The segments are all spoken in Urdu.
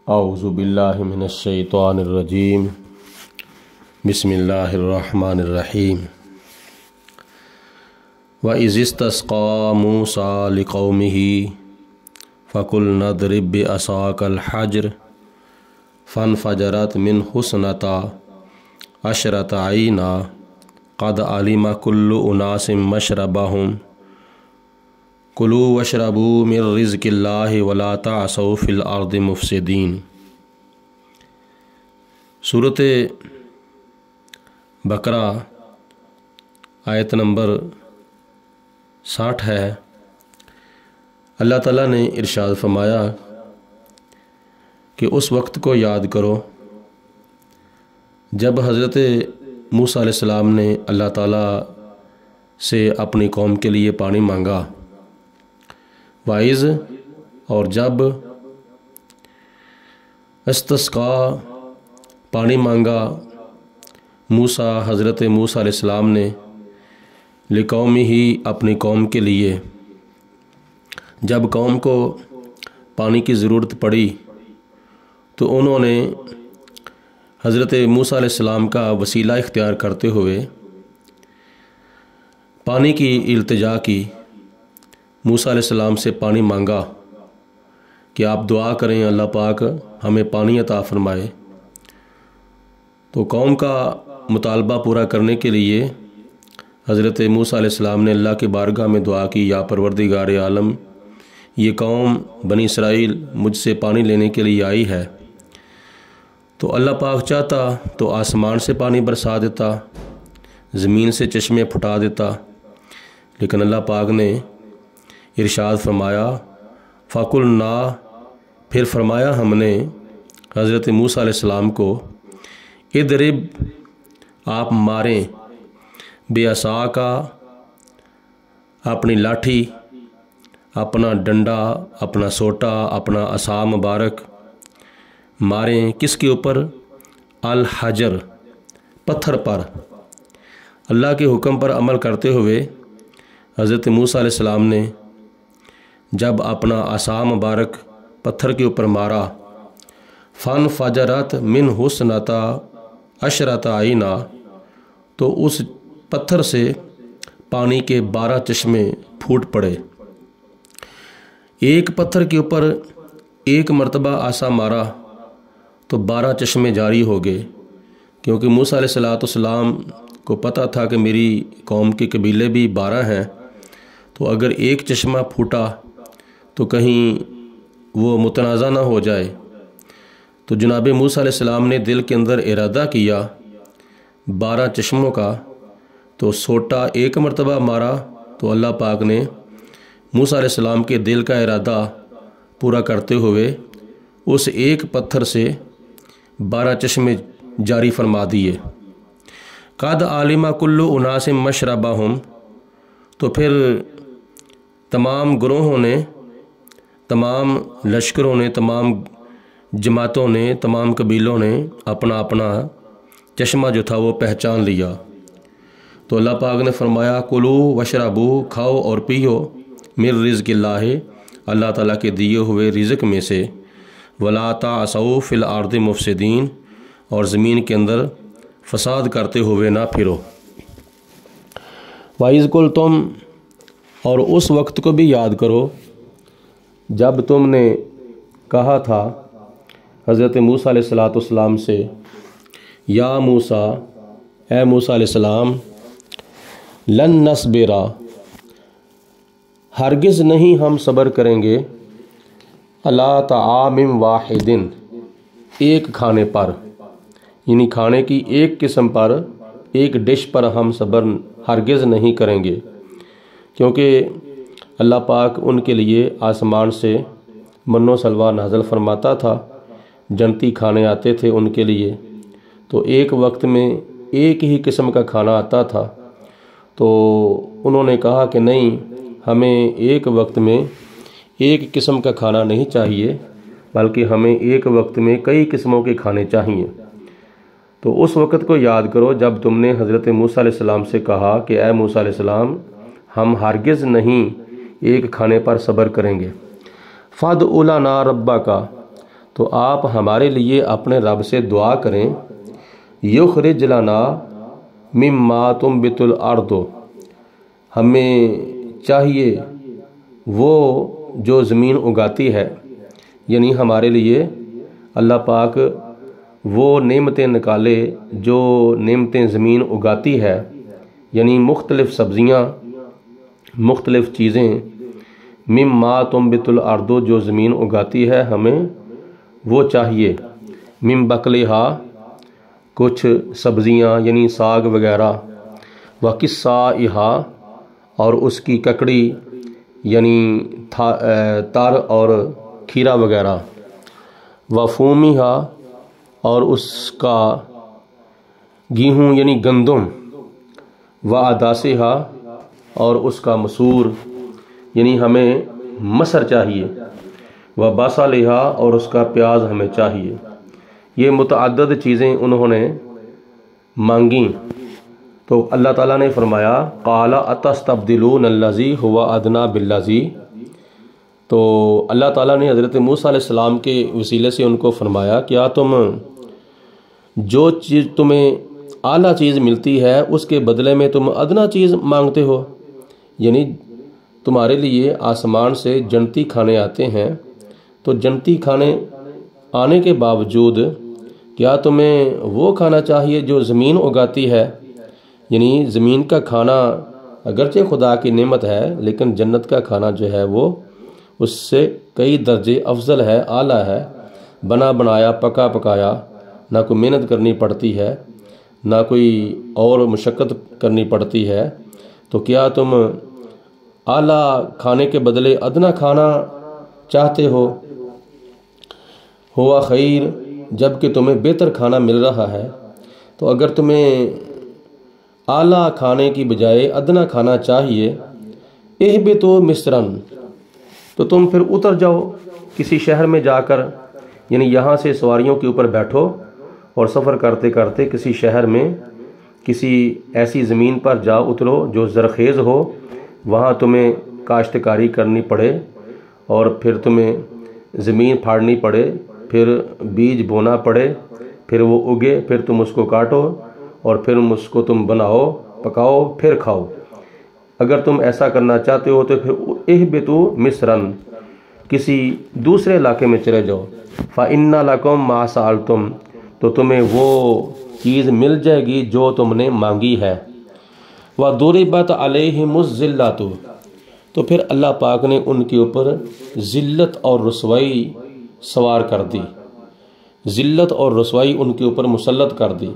اعوذ باللہ من الشیطان الرجیم بسم اللہ الرحمن الرحیم وَإِذِ اسْتَسْقَىٰ مُوسَىٰ لِقَوْمِهِ فَقُلْنَا اضْرِب بِّعَصَاكَ الْحَجَرَ فَانْفَجَرَتْ مِنْهُ اثْنَتَا عَشْرَةَ عَيْنًا قَدْ عَلِمَ كُلُّ أُنَاسٍ مَّشْرَبَهُمْ کلوا واشربوا من رزق اللہ ولا تعثوا فی الارض مفسدین۔ سورۃ بقرہ آیت نمبر 60 ہے۔ اللہ تعالیٰ نے ارشاد فرمایا کہ اس وقت کو یاد کرو جب حضرت موسیٰ علیہ السلام نے اللہ تعالیٰ سے اپنی قوم کے لیے پانی مانگا۔ وائز اور جب استسقا پانی مانگا موسیٰ حضرت موسیٰ علیہ السلام نے لقوم ہی اپنی قوم کے لیے، جب قوم کو پانی کی ضرورت پڑی تو انہوں نے حضرت موسیٰ علیہ السلام کا وسیلہ اختیار کرتے ہوئے پانی کی التجا کی، موسیٰ علیہ السلام سے پانی مانگا کہ آپ دعا کریں اللہ پاک ہمیں پانی عطا فرمائے۔ تو قوم کا مطالبہ پورا کرنے کے لیے حضرت موسیٰ علیہ السلام نے اللہ کی بارگاہ میں دعا کی، یا پروردگار عالم یہ قوم بنی اسرائیل مجھ سے پانی لینے کے لیے آئی ہے، تو اللہ پاک چاہتا تو آسمان سے پانی برسا دیتا، زمین سے چشمے پھٹا دیتا، لیکن اللہ پاک نے ارشاد فرمایا فَقُلْنَا، پھر فرمایا ہم نے حضرت موسیٰ علیہ السلام کو اضرب، آپ ماریں، بعصاک، اپنی لاٹھی، اپنا ڈنڈا، اپنا سوٹا، اپنا عصا مبارک ماریں، کس کے اوپر؟ الحجر، پتھر پر۔ اللہ کے حکم پر عمل کرتے ہوئے حضرت موسیٰ علیہ السلام نے جب اپنا عصا مبارک پتھر کے اوپر مارا، فَانْفَجَرَتْ مِنْهُ اثْنَتَا عَشْرَةَ عَيْنًا، تو اس پتھر سے پانی کے 12 چشمے پھوٹ پڑے۔ ایک پتھر کے اوپر ایک مرتبہ عصا مارا تو 12 چشمے جاری ہو گئے، کیونکہ موسیٰ علیہ السلام کو پتہ تھا کہ میری قوم کے قبیلے بھی 12 ہیں، تو اگر ایک چشمہ پھوٹا تو کہیں وہ متنازع نہ ہو جائے۔ تو جناب موسیٰ علیہ السلام نے دل کے اندر ارادہ کیا 12 چشموں کا، تو سوٹا ایک مرتبہ مارا تو اللہ پاک نے موسیٰ علیہ السلام کے دل کا ارادہ پورا کرتے ہوئے اس ایک پتھر سے 12 چشمے جاری فرما دیے۔ قد علم کل اناس مشربہم، تو پھر تمام گروہوں نے، تمام لشکروں نے، تمام جماعتوں نے، تمام قبیلوں نے اپنا اپنا چشمہ جو تھا وہ پہچان لیا۔ تو اللہ پاک نے فرمایا کلو وشربو، کھاؤ اور پیو، من رزق اللہ، اللہ تعالیٰ کے دیے ہوئے رزق میں سے، ولا تعثوا فی الارض مفسدین، اور زمین کے اندر فساد کرتے ہوئے نہ پھرو۔ وَإِذْ قُلْتُمْ، اور اس وقت کو بھی یاد کرو جب تم نے کہا تھا حضرت موسیٰ علیہ السلام سے، یا موسیٰ، اے موسیٰ علیہ السلام، لن نصبر، ہرگز نہیں ہم صبر کریں گے، علی طعام واحد، ایک کھانے پر، یعنی کھانے کی ایک قسم پر، ایک ڈش پر ہم صبر ہرگز نہیں کریں گے، کیونکہ اللہ پاک ان کے لیے آسمان سے من و سلوہ نازل فرماتا تھا، جنتی کھانے آتے تھے ان کے لیے، تو ایک وقت میں ایک ہی قسم کا کھانا آتا تھا، تو انہوں نے کہا کہ نہیں، ہمیں ایک وقت میں ایک قسم کا کھانا نہیں چاہیے، بلکہ ہمیں ایک وقت میں کئی قسموں کے کھانے چاہیے۔ تو اس وقت کو یاد کرو جب تم نے حضرت موسیٰ علیہ السلام سے کہا کہ اے موسیٰ علیہ السلام، ہم ہرگز نہیں ایک کھانے پر صبر کریں گے۔ فَادْعُ لَنَا رَبَّكَ، تو آپ ہمارے لیے اپنے رب سے دعا کریں، یخرج لنا مما تنبت الارض، ہمیں چاہیے وہ جو زمین اگاتی ہے، یعنی ہمارے لیے اللہ پاک وہ نعمتیں نکالے جو نعمتیں زمین اگاتی ہے، یعنی مختلف سبزیاں، مختلف چیزیں، مما تنبت الارض جو زمین اگاتی ہے ہمیں وہ چاہیے، من بقلہا کچھ سبزیاں یعنی ساگ وغیرہ، وقصائہا اور اس کی ککڑی یعنی تر اور کھیرا وغیرہ، وفومہا اور اس کا گیہوں یعنی گندم، وعداسہا اور اس کا مسور یعنی ہمیں مسر چاہیے، وبصلہا اور اس کا پیاز ہمیں چاہیے۔ یہ متعدد چیزیں انہوں نے مانگیں تو اللہ تعالیٰ نے فرمایا قال اتستبدلون الذی هو ادنی بالذی، تو اللہ تعالیٰ نے حضرت موسیٰ علیہ السلام کے وسیلے سے ان کو فرمایا کیا تم جو چیز تمہیں اعلیٰ چیز ملتی ہے اس کے بدلے میں تم ادنا چیز مانگتے ہو، یعنی تمہارے لیے آسمان سے جنتی کھانے آتے ہیں، تو جنتی کھانے آنے کے باوجود کیا تمہیں وہ کھانا چاہیے جو زمین اگاتی ہے؟ یعنی زمین کا کھانا اگرچہ خدا کی نعمت ہے لیکن جنت کا کھانا جو ہے وہ اس سے کئی درجے افضل ہے، اعلیٰ ہے، بنا بنایا پکا پکایا، نہ کوئی محنت کرنی پڑتی ہے نہ کوئی اور مشقت کرنی پڑتی ہے، تو کیا تم اعلیٰ کھانے کے بدلے ادنا کھانا چاہتے ہو؟ ہوا خیر، جب کہ تمہیں بہتر کھانا مل رہا ہے، تو اگر تمہیں اعلیٰ کھانے کی بجائے ادنا کھانا چاہیے، اہبطوا مصرا، تو تم پھر اتر جاؤ کسی شہر میں جا کر، یعنی یہاں سے سواریوں کے اوپر بیٹھو اور سفر کرتے کرتے کسی شہر میں کسی ایسی زمین پر جا اترو جو زرخیز ہو، وہاں تمہیں کاشتکاری کرنی پڑے اور پھر تمہیں زمین پھاڑنی پڑے، پھر بیج بونا پڑے، پھر وہ اگے، پھر تم اس کو کاٹو اور پھر اس کو تم بناؤ، پکاؤ، پھر کھاؤ۔ اگر تم ایسا کرنا چاہتے ہو تو پھر اہبطوا مصرا، کسی دوسرے علاقے میں چلے جاؤ، فإن لکم ما سألتم، تو تمہیں وہ چیز مل جائے گی جو تم نے مانگی ہے۔ وضربت علیہم الذلۃ، تو پھر اللہ پاک نے ان کے اوپر ذلت اور رسوائی سوار کر دی، ذلت اور رسوائی ان کے اوپر مسلط کر دی،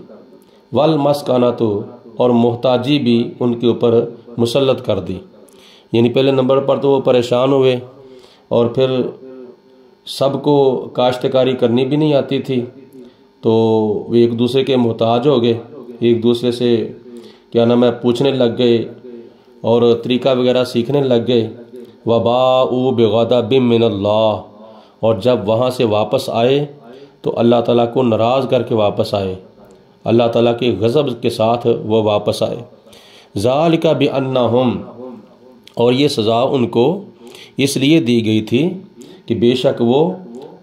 والمسکنۃ، اور محتاجی بھی ان کے اوپر مسلط کر دی، یعنی پہلے نمبر پر تو وہ پریشان ہوئے اور پھر سب کو کاشتکاری کرنی بھی نہیں آتی تھی تو وہ ایک دوسرے کے محتاج ہو گئے، ایک دوسرے سے کیا نام ہے پوچھنے لگ گئے اور طریقہ وغیرہ سیکھنے لگ گئے۔ وباءوا بغضب من اللہ، اور جب وہاں سے واپس آئے تو اللہ تعالیٰ کو ناراض کر کے واپس آئے، اللہ تعالیٰ کے غضب کے ساتھ وہ واپس آئے۔ ذالک بأنہم، اور یہ سزا ان کو اس لیے دی گئی تھی کہ بے شک وہ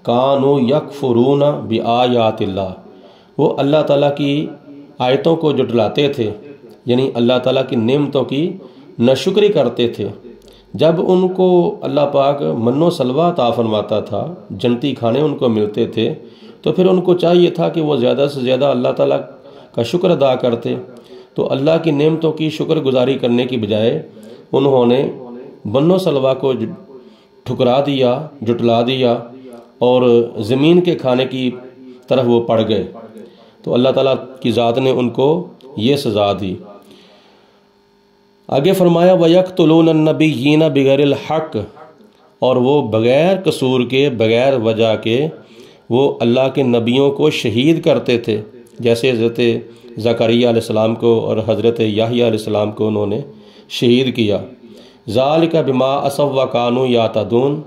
کانوا یکفرون بآیات اللہ، وہ اللہ تعالیٰ کی آیتوں کو جھٹلاتے تھے، یعنی اللہ تعالیٰ کی نعمتوں کی ناشکری کرتے تھے۔ جب ان کو اللہ پاک من و سلوہ عطا فرماتا تھا، جنتی کھانے ان کو ملتے تھے، تو پھر ان کو چاہیے تھا کہ وہ زیادہ سے زیادہ اللہ تعالیٰ کا شکر ادا کرتے، تو اللہ کی نعمتوں کی شکر گزاری کرنے کی بجائے انہوں نے من و سلوہ کو ٹھکرا دیا، جھٹلا دیا اور زمین کے کھانے کی طرف وہ پڑ گئے، تو اللہ تعالیٰ کی ذات نے ان کو یہ سزا دی۔ آگے فرمایا وَيَقْتُلُونَ النَّبِيِّينَ بِغَيْرِ الْحَقِّ، اور وہ بغیر قصور کے، بغیر وجہ کے وہ اللہ کے نبیوں کو شہید کرتے تھے، جیسے حضرت زکریا علیہ السلام کو اور حضرت یحییٰ علیہ السلام کو انہوں نے شہید کیا۔ ذَلِكَ بِمَا عَصَوْا وَكَانُوا يَعْتَدُونَ،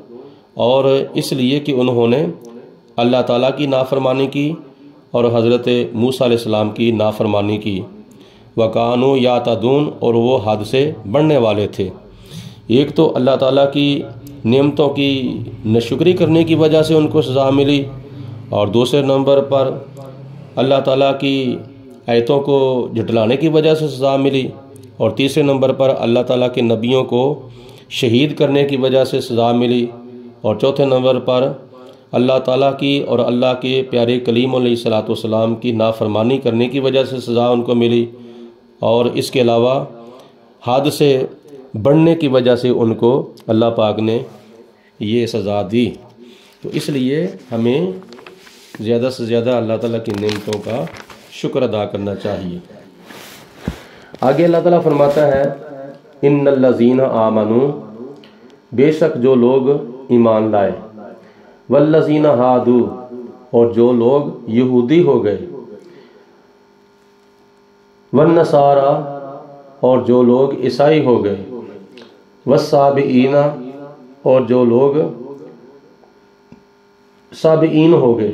اور اس لیے کہ انہوں نے اللہ تعالیٰ کی نافرمانی کی اور حضرت موسیٰ علیہ السلام کی نافرمانی کی۔ وَكَانُوا يَعْتَدُونَ، اور وہ حد سے بڑھنے والے تھے۔ ایک تو اللہ تعالیٰ کی نعمتوں کی ناشکری کرنے کی وجہ سے ان کو سزا ملی، اور دوسرے نمبر پر اللہ تعالیٰ کی آیتوں کو جھٹلانے کی وجہ سے سزا ملی، اور تیسرے نمبر پر اللہ تعالیٰ کے نبیوں کو شہید کرنے کی وجہ سے سزا ملی، اور چوتھے نمبر پر اللہ تعالیٰ کی اور اللہ کے پیارے کلیم علیہ الصلوۃ والسلام کی نافرمانی کرنے کی وجہ سے سزا ان کو ملی، اور اس کے علاوہ حد سے بڑھنے کی وجہ سے ان کو اللہ پاک نے یہ سزا دی۔ تو اس لیے ہمیں زیادہ سے زیادہ اللہ تعالیٰ کی نعمتوں کا شکر ادا کرنا چاہیے۔ آگے اللہ تعالیٰ فرماتا ہے ان الذین آمنوا، بے شک جو لوگ ایمان لائے، والذین ہادوا، اور جو لوگ یہودی ہو گئے، والنصارى، اور جو لوگ عیسائی ہو گئے، والسابئین، اور جو لوگ سابئین ہو گئے،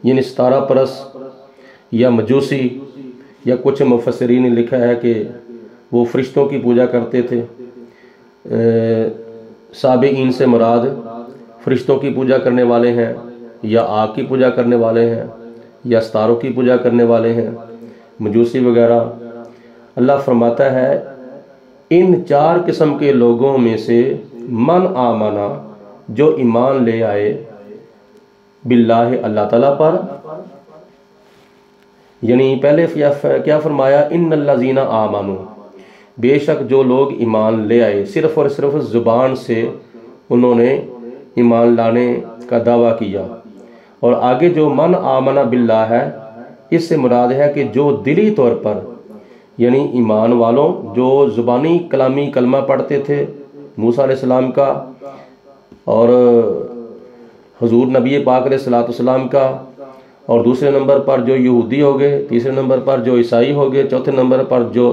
یعنی ستارہ پرست یا مجوسی، یا کچھ مفسرین نے لکھا ہے کہ وہ فرشتوں کی پوجا کرتے تھے۔ سابئین سے مراد فرشتوں کی پوجا کرنے والے ہیں، یا آگ کی پوجا کرنے والے ہیں، یا ستاروں کی پوجا کرنے والے ہیں، مجوسی وغیرہ۔ اللہ فرماتا ہے ان چار قسم کے لوگوں میں سے من آمنا، جو ایمان لے آئے، باللہ، اللہ تعالیٰ پر، یعنی پہلے کیا فرمایا، ان الذین آمنوا، بے شک جو لوگ ایمان لے آئے، صرف اور صرف زبان سے انہوں نے ایمان لانے کا دعویٰ کیا، اور آگے جو من آمنا باللہ ہے، اس سے مراد ہے کہ جو دلی طور پر، یعنی ایمان والوں جو زبانی کلامی کلمہ پڑھتے تھے موسیٰ علیہ السلام کا، اور حضور نبی پاک علیہ الصلوۃ والسلام کا، اور دوسرے نمبر پر جو یہودی ہو گئے، تیسرے نمبر پر جو عیسائی ہو گئے، چوتھے نمبر پر جو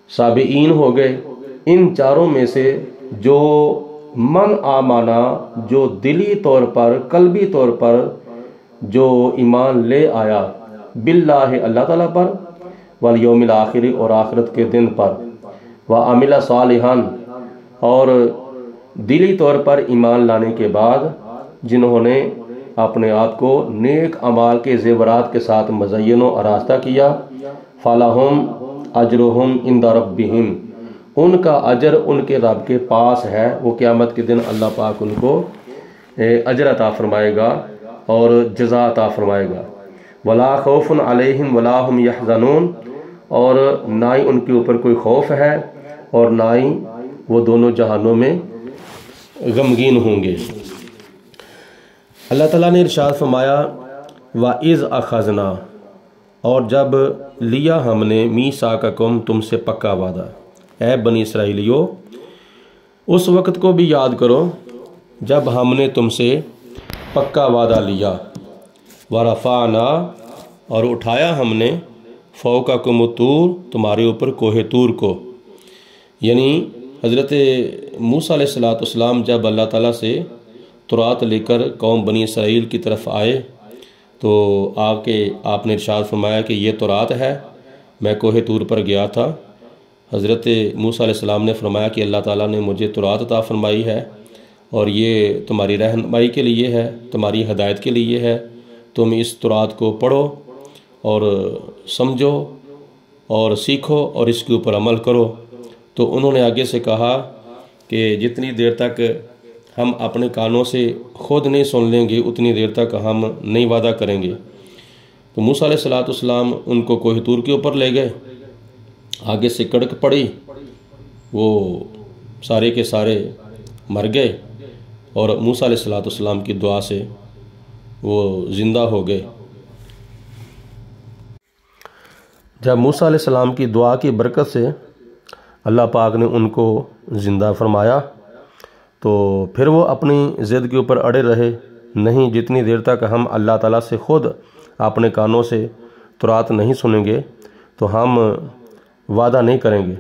سابئین ہو گئے، ان چاروں میں سے جو من آمانا، جو دلی طور پر، قلبی طور پر جو ایمان لے آیا، باللہ، اللہ تعالیٰ پر، والیوم الآخر، اور آخرت کے دن پر، وعمل صالحا، اور دلی طور پر ایمان لانے کے بعد جنہوں نے اپنے آپ کو نیک اعمال کے زیورات کے ساتھ مزین و آراستہ کیا، فلہم اجرہم عند ربہم، ان کا اجر ان کے رب کے پاس ہے، وہ قیامت کے دن اللہ پاک ان کو اجر عطا فرمائے گا اور جزا عطا فرمائے گا۔ ولا خوف علیہم ولا ہم یحزنون، اور نہ ہی ان کے اوپر کوئی خوف ہے اور نہ ہی وہ دونوں جہانوں میں غمگین ہوں گے۔ اللہ تعالیٰ نے ارشاد فرمایا وَإِذْ أَخَذْنَا، اور جب لیا ہم نے میثاقکم، تم سے پکا وعدہ، اے بنی اسرائیلیو، اس وقت کو بھی یاد کرو جب ہم نے تم سے پکا وعدہ لیا، وَرَفَعْنَا، اور اٹھایا ہم نے، فوقکم الطور، تمہارے اوپر کوہ طور کو، یعنی حضرت موسیٰ علیہ السلام جب اللہ تعالیٰ سے تورات لے کر قوم بنی اسرائیل کی طرف آئے تو آ کے آپ نے ارشاد فرمایا کہ یہ تورات ہے، میں کوہ طور پر گیا تھا، حضرت موسیٰ علیہ السلام نے فرمایا کہ اللہ تعالیٰ نے مجھے تورات عطا فرمائی ہے اور یہ تمہاری رہنمائی کے لیے ہے، تمہاری ہدایت کے لیے ہے، تم اس تورات کو پڑھو اور سمجھو اور سیکھو اور اس کے اوپر عمل کرو۔ تو انہوں نے آگے سے کہا کہ جتنی دیر تک ہم اپنے کانوں سے خود نہیں سن لیں گے اتنی دیر تک ہم نہیں وعدہ کریں گے۔ تو موسیٰ علیہ السلام ان کو کوہ طور کے اوپر لے گئے، آگے سے کڑک پڑی، وہ سارے کے سارے مر گئے اور موسیٰ علیہ السلام کی دعا سے وہ زندہ ہو گئے۔ جب موسیٰ علیہ السلام کی دعا کی برکت سے اللہ پاک نے ان کو زندہ فرمایا تو پھر وہ اپنی ضد کے اوپر اڑے رہے، نہیں جتنی دیر تک ہم اللہ تعالیٰ سے خود اپنے کانوں سے تورات نہیں سنیں گے تو ہم وعدہ نہیں کریں گے۔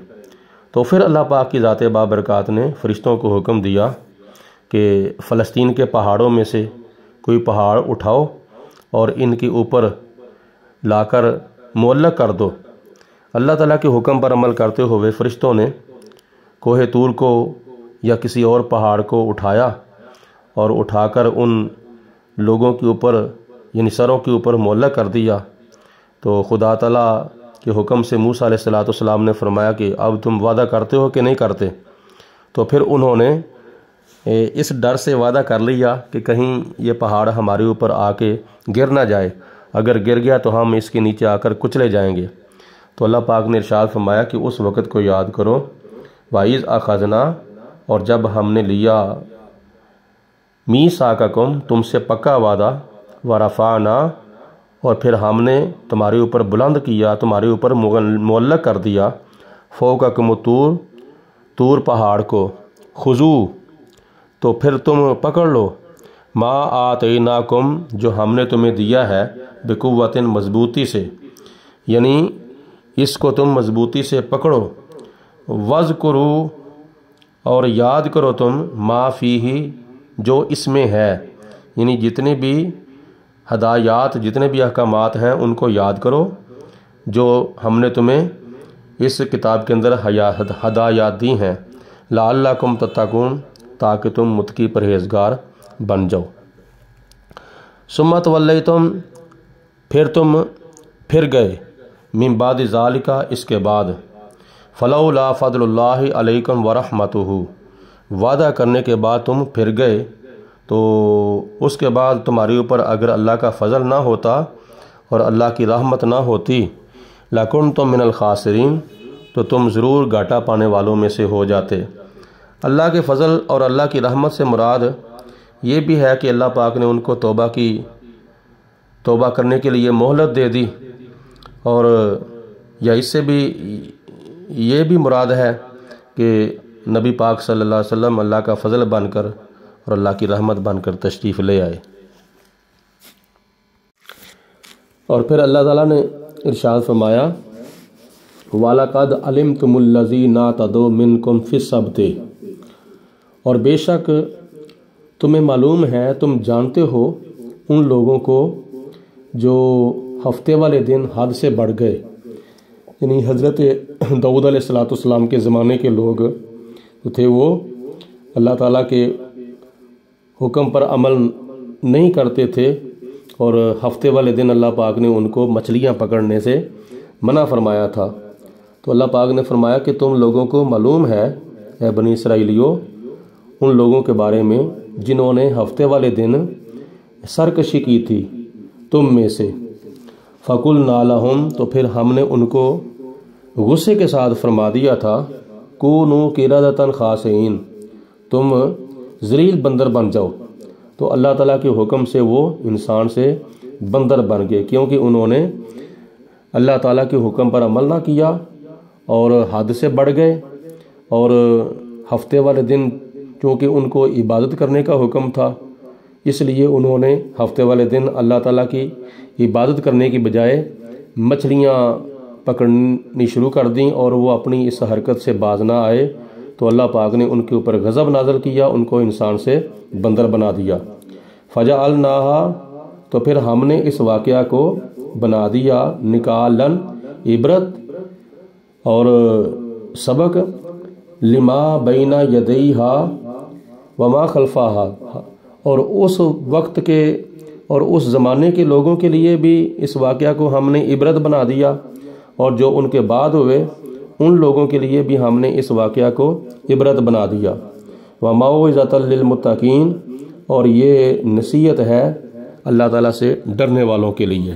تو پھر اللہ پاک کی ذات بابرکات نے فرشتوں کو حکم دیا کہ فلسطین کے پہاڑوں میں سے کوئی پہاڑ اٹھاؤ اور ان کے اوپر لا کر معلق کر دو۔ اللہ تعالیٰ کے حکم پر عمل کرتے ہوئے فرشتوں نے کوہ طور کو یا کسی اور پہاڑ کو اٹھایا اور اٹھا کر ان لوگوں کے اوپر یعنی سروں کے اوپر معلق کر دیا، تو خدا تعالیٰ کے حکم سے موسیٰ علیہ السلام نے فرمایا کہ اب تم وعدہ کرتے ہو کہ نہیں کرتے؟ تو پھر انہوں نے اس ڈر سے وعدہ کر لیا کہ کہیں یہ پہاڑ ہمارے اوپر آ کے گر نہ جائے، اگر گر گیا تو ہم اس کے نیچے آ کر کچلے جائیں گے۔ تو اللہ پاک نے ارشاد فرمایا کہ اس وقت کو یاد کرو، وَإِذْ أَخَذْنَا، اور جب ہم نے لیا مِيثَاقَكُمْ، تم سے پکا وعدہ، وَرَفَعْنَا، اور پھر ہم نے تمہارے اوپر بلند کیا، تمہارے اوپر معلق کر دیا، فوقکم الطور، طور پہاڑ کو، خذوا، تو پھر تم پکڑ لو، ما آتیناکم، جو ہم نے تمہیں دیا ہے، بقوت، مضبوطی سے، یعنی اس کو تم مضبوطی سے پکڑو، وذکروا، اور یاد کرو تم، ما فیہ، جو اس میں ہے، یعنی جتنے بھی ہدایات، جتنے بھی احکامات ہیں ان کو یاد کرو جو ہم نے تمہیں اس کتاب کے اندر ہدایات دی ہیں، لعلکم تتقون، تاکہ تم متقی پرہیزگار بن جاؤ۔ ثم تولیتم، پھر تم پھر گئے، من بعد ذالک، اس کے بعد، فلولا فضل اللہ علیکم ورحمتہ، وعدہ کرنے کے بعد تم پھر گئے، تو اس کے بعد تمہارے اوپر اگر اللہ کا فضل نہ ہوتا اور اللہ کی رحمت نہ ہوتی، لکنتم من الخاسرین، تو تم ضرور گھاٹا پانے والوں میں سے ہو جاتے۔ اللہ کے فضل اور اللہ کی رحمت سے مراد یہ بھی ہے کہ اللہ پاک نے ان کو توبہ کرنے کے لیے مہلت دے دی، اور یا اس سے بھی یہ بھی مراد ہے کہ نبی پاک صلی اللہ علیہ وسلم اللہ کا فضل بن کر اور اللہ کی رحمت بن کر تشریف لے آئے۔ اور پھر اللہ تعالیٰ نے ارشاد فرمایا، وَلَقَدْ عَلِمْتُمُ الَّذِينَ اعْتَدَوْا مِنْكُمْ فِي السَّبْتِ، اور بے شک تمہیں معلوم ہے، تم جانتے ہو ان لوگوں کو جو ہفتے والے دن حد سے بڑھ گئے، یعنی حضرت داؤد علیہ السلام کے زمانے کے لوگ جو تھے وہ اللہ تعالیٰ کے حکم پر عمل نہیں کرتے تھے، اور ہفتے والے دن اللہ پاک نے ان کو مچھلیاں پکڑنے سے منع فرمایا تھا۔ تو اللہ پاک نے فرمایا کہ تم لوگوں کو معلوم ہے اے بنی اسرائیلیو ان لوگوں کے بارے میں جنہوں نے ہفتے والے دن سرکشی کی تھی تم میں سے، فَقُلْنَا لَهُمْ، تو پھر ہم نے ان کو غصے کے ساتھ فرما دیا تھا، كُونُوا قِرَدَةً خَاسِئِينَ، تم ذلیل بندر بن جاؤ۔ تو اللہ تعالیٰ کے حکم سے وہ انسان سے بندر بن گئے، کیونکہ انہوں نے اللہ تعالیٰ کے حکم پر عمل نہ کیا اور حد سے بڑھ گئے، اور ہفتے والے دن چونکہ ان کو عبادت کرنے کا حکم تھا، اس لیے انہوں نے ہفتے والے دن اللہ تعالیٰ کی عبادت کرنے کی بجائے مچھلیاں پکڑنی شروع کر دیں، اور وہ اپنی اس حرکت سے باز نہ آئے تو اللہ پاک نے ان کے اوپر غضب نازل کیا، ان کو انسان سے بندر بنا دیا۔ فَجَعَلْنَاهَا، تو پھر ہم نے اس واقعہ کو بنا دیا نکالن، عبرت اور سبق، لما بین یدیہا وما خلفہا، اور اس وقت کے اور اس زمانے کے لوگوں کے لیے بھی اس واقعہ کو ہم نے عبرت بنا دیا، اور جو ان کے بعد ہوئے ان لوگوں کے لیے بھی ہم نے اس واقعہ کو عبرت بنا دیا۔ وَمَوْعِظَةً لِّلْمُتَّقِينَ، اور یہ نصیحت ہے اللہ تعالیٰ سے ڈرنے والوں کے لیے۔